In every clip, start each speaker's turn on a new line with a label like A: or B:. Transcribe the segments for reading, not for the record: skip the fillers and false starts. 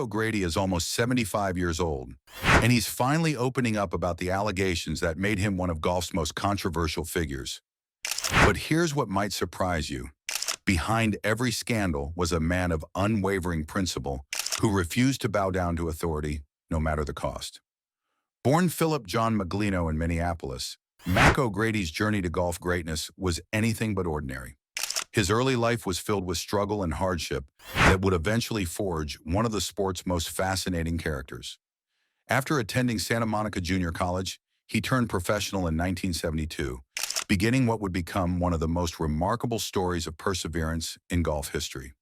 A: Grady is almost 75 years old, and he's finally opening up about the allegations that made him one of golf's most controversial figures. But here's what might surprise you. Behind every scandal was a man of unwavering principle who refused to bow down to authority, no matter the cost. Born Philip John Maglino in Minneapolis, Mac O'Grady's journey to golf greatness was anything but ordinary. His early life was filled with struggle and hardship that would eventually forge one of the sport's most fascinating characters. After attending Santa Monica Junior College, he turned professional in 1972, beginning what would become one of the most remarkable stories of perseverance in golf history.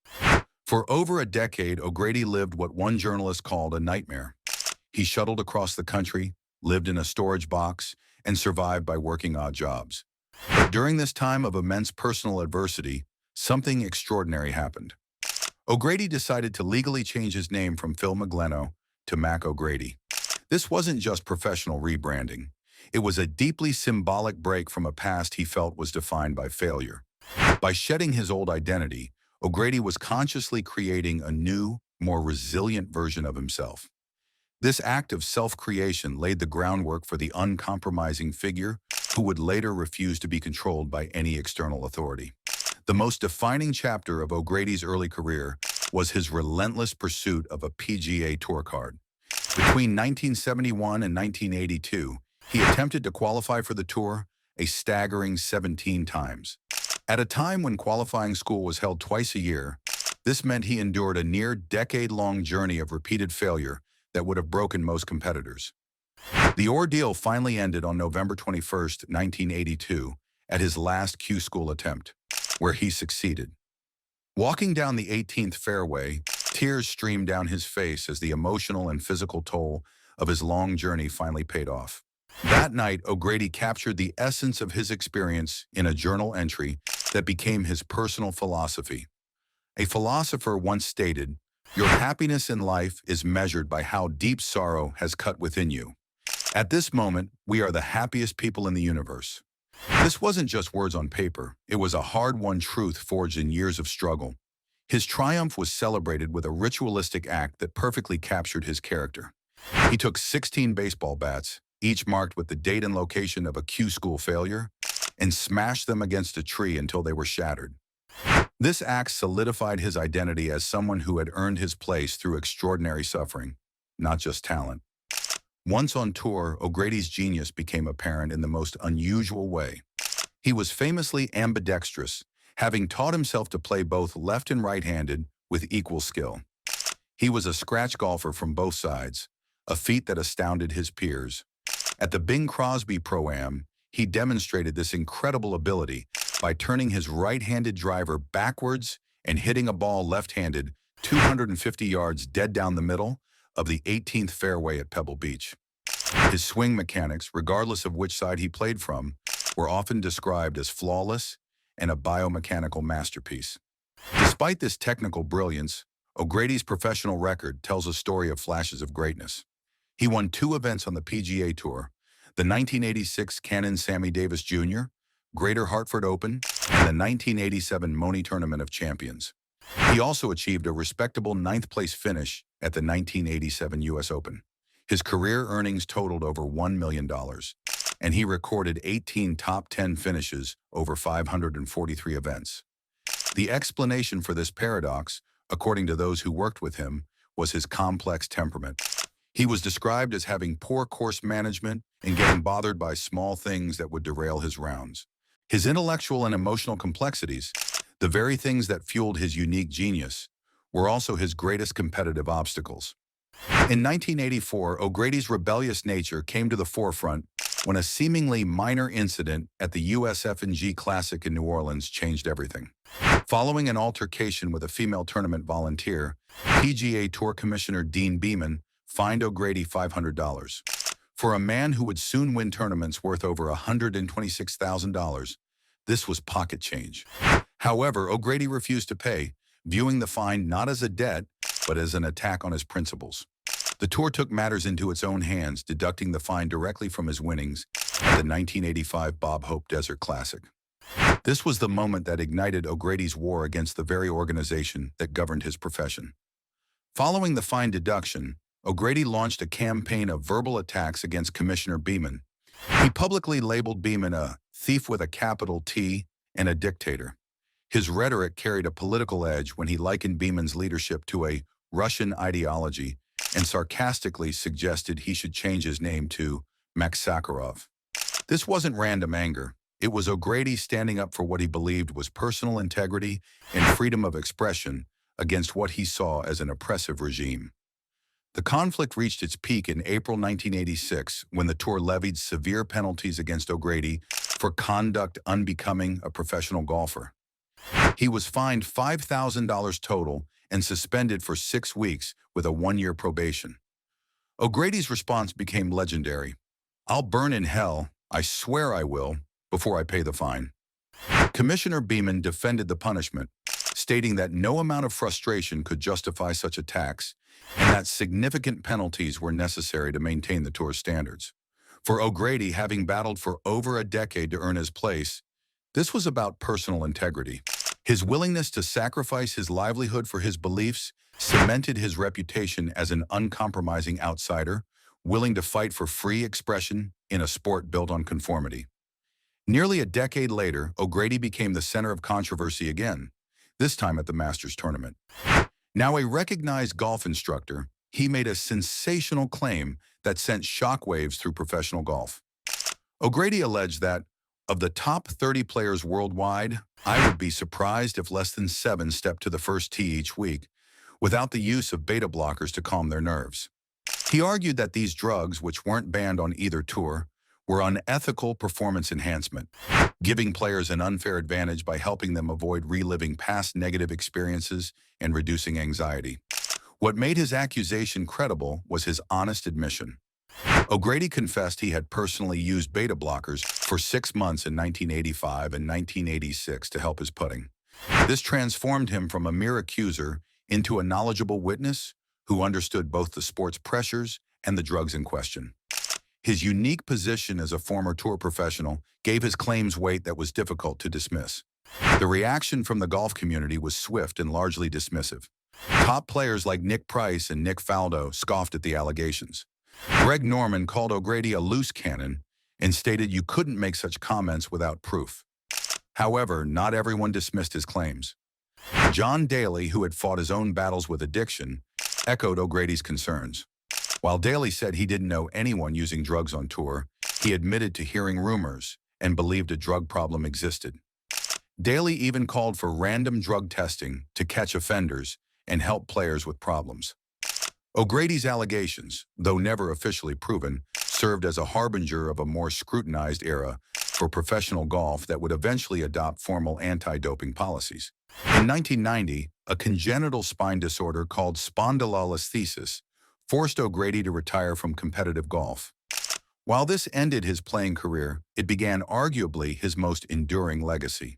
A: For over a decade, O'Grady lived what one journalist called a nightmare. He shuttled across the country, lived in a storage box, and survived by working odd jobs. But during this time of immense personal adversity, something extraordinary happened. O'Grady decided to legally change his name from Phil Magleno to Mac O'Grady. This wasn't just professional rebranding. It was a deeply symbolic break from a past he felt was defined by failure. By shedding his old identity, O'Grady was consciously creating a new, more resilient version of himself. This act of self-creation laid the groundwork for the uncompromising figure who would later refuse to be controlled by any external authority. The most defining chapter of O'Grady's early career was his relentless pursuit of a PGA Tour card. Between 1971 and 1982, he attempted to qualify for the tour a staggering 17 times. At a time when qualifying school was held twice a year, this meant he endured a near decade-long journey of repeated failure that would have broken most competitors. The ordeal finally ended on November 21, 1982, at his last Q School attempt, where he succeeded. Walking down the 18th fairway, tears streamed down his face as the emotional and physical toll of his long journey finally paid off. That night, O'Grady captured the essence of his experience in a journal entry that became his personal philosophy. A philosopher once stated, "Your happiness in life is measured by how deep sorrow has cut within you. At this moment, we are the happiest people in the universe." This wasn't just words on paper. It was a hard-won truth forged in years of struggle. His triumph was celebrated with a ritualistic act that perfectly captured his character. He took 16 baseball bats, each marked with the date and location of a Q School failure, and smashed them against a tree until they were shattered. This act solidified his identity as someone who had earned his place through extraordinary suffering, not just talent. Once on tour, O'Grady's genius became apparent in the most unusual way. He was famously ambidextrous, having taught himself to play both left and right-handed with equal skill. He was a scratch golfer from both sides, a feat that astounded his peers. At the Bing Crosby Pro-Am, he demonstrated this incredible ability by turning his right-handed driver backwards and hitting a ball left-handed 250 yards dead down the middle of the 18th fairway at Pebble Beach. His swing mechanics, regardless of which side he played from, were often described as flawless and a biomechanical masterpiece. Despite this technical brilliance, O'Grady's professional record tells a story of flashes of greatness. He won 2 events on the PGA Tour, the 1986 Canon Sammy Davis Jr., Greater Hartford Open, and the 1987 Money Tournament of Champions. He also achieved a respectable 9th-place finish at the 1987 U.S. Open. His career earnings totaled over $1 million, and he recorded 18 top 10 finishes over 543 events. The explanation for this paradox, according to those who worked with him, was his complex temperament. He was described as having poor course management and getting bothered by small things that would derail his rounds. His intellectual and emotional complexities, the very things that fueled his unique genius, were also his greatest competitive obstacles. In 1984, O'Grady's rebellious nature came to the forefront when a seemingly minor incident at the USF&G Classic in New Orleans changed everything. Following an altercation with a female tournament volunteer, PGA Tour Commissioner Dean Beeman fined O'Grady $500. For a man who would soon win tournaments worth over $126,000, this was pocket change. However, O'Grady refused to pay, viewing the fine not as a debt, but as an attack on his principles. The tour took matters into its own hands, deducting the fine directly from his winnings at the 1985 Bob Hope Desert Classic. This was the moment that ignited O'Grady's war against the very organization that governed his profession. Following the fine deduction, O'Grady launched a campaign of verbal attacks against Commissioner Beeman. He publicly labeled Beeman a thief with a capital T and a dictator. His rhetoric carried a political edge when he likened Beeman's leadership to a Russian ideology and sarcastically suggested he should change his name to Max Sakharov. This wasn't random anger. It was O'Grady standing up for what he believed was personal integrity and freedom of expression against what he saw as an oppressive regime. The conflict reached its peak in April 1986 when the tour levied severe penalties against O'Grady for conduct unbecoming a professional golfer. He was fined $5,000 total and suspended for 6 weeks with a 1-year probation. O'Grady's response became legendary. "I'll burn in hell, I swear I will, before I pay the fine." Commissioner Beeman defended the punishment, stating that no amount of frustration could justify such attacks and that significant penalties were necessary to maintain the tour's standards. For O'Grady, having battled for over a decade to earn his place, this was about personal integrity. His willingness to sacrifice his livelihood for his beliefs cemented his reputation as an uncompromising outsider, willing to fight for free expression in a sport built on conformity. Nearly a decade later, O'Grady became the center of controversy again, this time at the Masters tournament. Now a recognized golf instructor, he made a sensational claim that sent shockwaves through professional golf. O'Grady alleged that, of the top 30 players worldwide, I would be surprised if less than 7 stepped to the first tee each week, without the use of beta blockers to calm their nerves. He argued that these drugs, which weren't banned on either tour, were unethical performance enhancement, giving players an unfair advantage by helping them avoid reliving past negative experiences and reducing anxiety. What made his accusation credible was his honest admission. O'Grady confessed he had personally used beta blockers for 6 months in 1985 and 1986 to help his putting. This transformed him from a mere accuser into a knowledgeable witness who understood both the sport's pressures and the drugs in question. His unique position as a former tour professional gave his claims weight that was difficult to dismiss. The reaction from the golf community was swift and largely dismissive. Top players like Nick Price and Nick Faldo scoffed at the allegations. Greg Norman called O'Grady a loose cannon and stated you couldn't make such comments without proof. However, not everyone dismissed his claims. John Daly, who had fought his own battles with addiction, echoed O'Grady's concerns. While Daly said he didn't know anyone using drugs on tour, he admitted to hearing rumors and believed a drug problem existed. Daly even called for random drug testing to catch offenders and help players with problems. O'Grady's allegations, though never officially proven, served as a harbinger of a more scrutinized era for professional golf that would eventually adopt formal anti-doping policies. In 1990, a congenital spine disorder called spondylolisthesis forced O'Grady to retire from competitive golf. While this ended his playing career, it began arguably his most enduring legacy.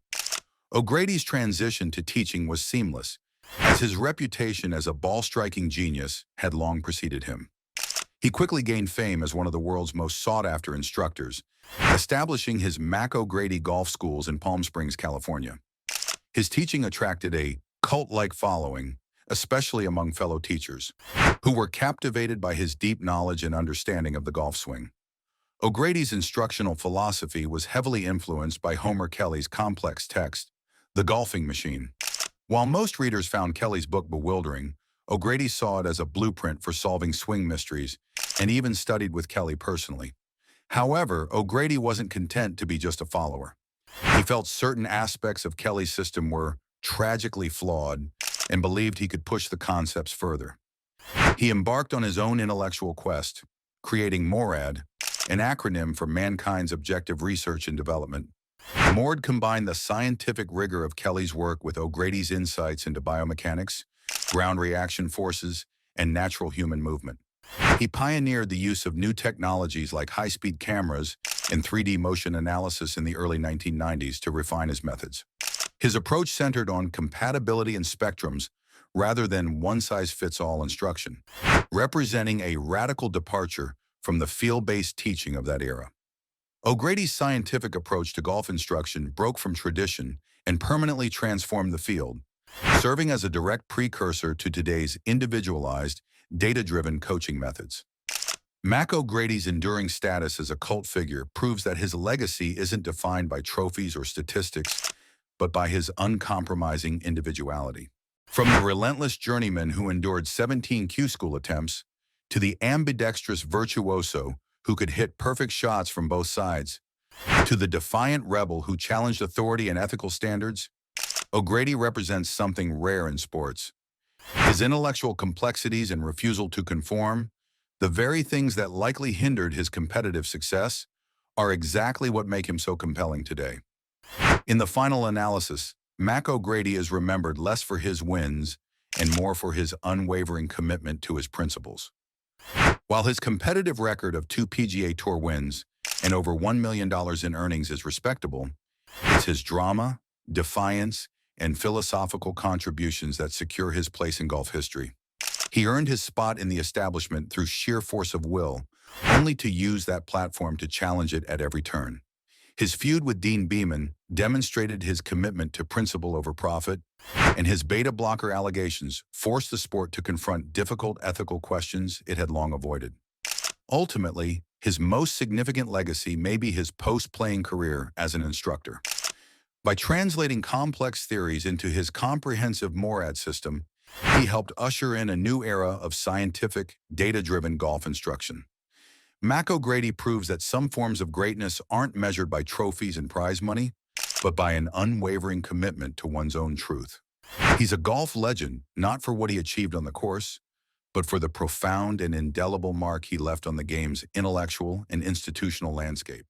A: O'Grady's transition to teaching was seamless, as his reputation as a ball-striking genius had long preceded him. He quickly gained fame as one of the world's most sought-after instructors, establishing his Mac O'Grady golf schools in Palm Springs, California. His teaching attracted a cult-like following, especially among fellow teachers, who were captivated by his deep knowledge and understanding of the golf swing. O'Grady's instructional philosophy was heavily influenced by Homer Kelly's complex text, The Golfing Machine. While most readers found Kelly's book bewildering, O'Grady saw it as a blueprint for solving swing mysteries and even studied with Kelly personally. However, O'Grady wasn't content to be just a follower. He felt certain aspects of Kelly's system were tragically flawed and believed he could push the concepts further. He embarked on his own intellectual quest, creating MORAD, an acronym for Mankind's Objective Research and Development. MORAD combined the scientific rigor of Kelly's work with O'Grady's insights into biomechanics, ground reaction forces, and natural human movement. He pioneered the use of new technologies like high-speed cameras and 3D motion analysis in the early 1990s to refine his methods. His approach centered on compatibility and spectrums rather than one-size-fits-all instruction, representing a radical departure from the field-based teaching of that era. O'Grady's scientific approach to golf instruction broke from tradition and permanently transformed the field, serving as a direct precursor to today's individualized, data-driven coaching methods. Grady's enduring status as a cult figure proves that his legacy isn't defined by trophies or statistics, but by his uncompromising individuality. From the relentless journeyman who endured 17 Q-school attempts to the ambidextrous virtuoso who could hit perfect shots from both sides, to the defiant rebel who challenged authority and ethical standards, O'Grady represents something rare in sports. His intellectual complexities and refusal to conform, the very things that likely hindered his competitive success, are exactly what make him so compelling today. In the final analysis, O'Grady is remembered less for his wins and more for his unwavering commitment to his principles. While his competitive record of 2 PGA Tour wins and over $1 million in earnings is respectable, it's his drama, defiance, and philosophical contributions that secure his place in golf history. He earned his spot in the establishment through sheer force of will, only to use that platform to challenge it at every turn. His feud with Dean Beeman demonstrated his commitment to principle over profit, and his beta blocker allegations forced the sport to confront difficult ethical questions it had long avoided. Ultimately, his most significant legacy may be his post-playing career as an instructor. By translating complex theories into his comprehensive MORAD system, he helped usher in a new era of scientific, data-driven golf instruction. O'Grady proves that some forms of greatness aren't measured by trophies and prize money, but by an unwavering commitment to one's own truth. He's a golf legend, not for what he achieved on the course, but for the profound and indelible mark he left on the game's intellectual and institutional landscape.